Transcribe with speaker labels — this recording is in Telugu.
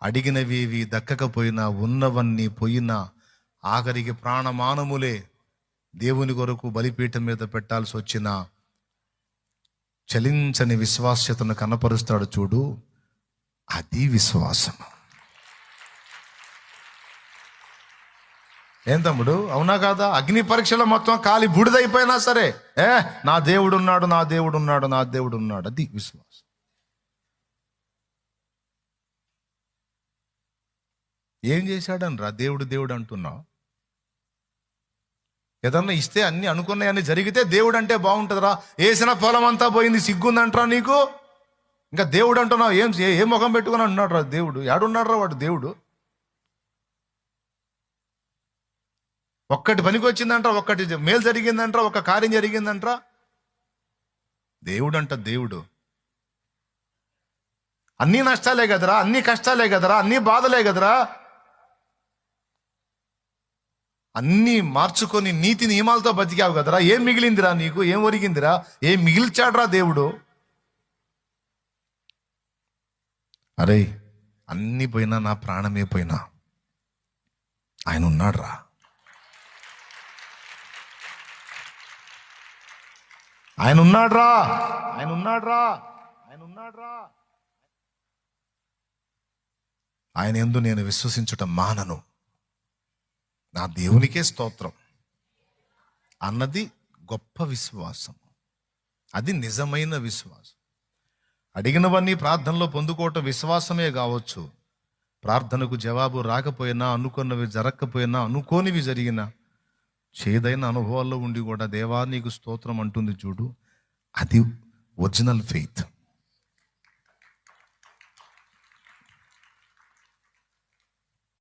Speaker 1: అడిగినవి దక్కకపోయినా, ఉన్నవన్నీ పోయినా, ఆఖరికి ప్రాణమానములే దేవుని కొరకు బలిపీఠం మీద పెట్టాల్సి వచ్చిన చలించని విశ్వాస్యతను కనపరుస్తాడు చూడు, అది విశ్వాసం. ఏం తమ్ముడు, అవునా కాదా? అగ్ని పరీక్షలో మొత్తం కాలి బూడిదైపోయినా సరే, నా దేవుడు ఉన్నాడు, నా దేవుడు ఉన్నాడు, నా దేవుడు ఉన్నాడు, అది విశ్వాసం. ఏం చేశాడనరా దేవుడు దేవుడు అంటున్నావు? ఏదన్నా ఇస్తే అన్ని అనుకున్నాయని జరిగితే దేవుడు అంటే బాగుంటుందిరా. వేసిన పొలం అంతా పోయింది, సిగ్గుందంటరా నీకు, ఇంకా దేవుడు అంటున్నావు? ఏం ముఖం పెట్టుకుని అంటున్నాడు రా దేవుడు? ఏడున్నాడు రా వాడు దేవుడు? ఒక్కటి పనికి వచ్చిందంటారా, ఒక్కటి మేలు జరిగిందంటారా, ఒక్క కార్యం జరిగిందంటారా? దేవుడు అంట దేవుడు. అన్నీ నష్టాలే కదరా, అన్ని కష్టాలే కదరా, అన్ని బాధలే కదరా. అన్నీ మార్చుకొని నీతి నియమాలతో బతికావు కదరా. ఏం మిగిలిందిరా నీకు? ఏం ఒరిగిందిరా? ఏం మిగిల్చాడ్రా దేవుడు? అరే, అన్నీ పోయినా నా ప్రాణమే పోయినా ఆయన ఉన్నాడు రా. ఆయన ఉన్నాడ్రా, ఆయన ఉన్నాడ్రా, ఆయన ఉన్నాడ్రా. ఆయన యందు నేను విశ్వసించటం మానను, నా దేవునికే స్తోత్రం అన్నది గొప్ప విశ్వాసం. అది నిజమైన విశ్వాసం. అడిగినవన్నీ ప్రార్థనలో పొందుకోవటం విశ్వాసమే కావచ్చు. ప్రార్థనకు జవాబు రాకపోయినా, అనుకున్నవి జరగకపోయినా, అనుకోనివి జరిగినా, చేదైన అనుభవాల్లో ఉండి కూడా దేవా నీకు స్తోత్రం అంటుంది చూడు, అది ఒరిజినల్ ఫెయిత్.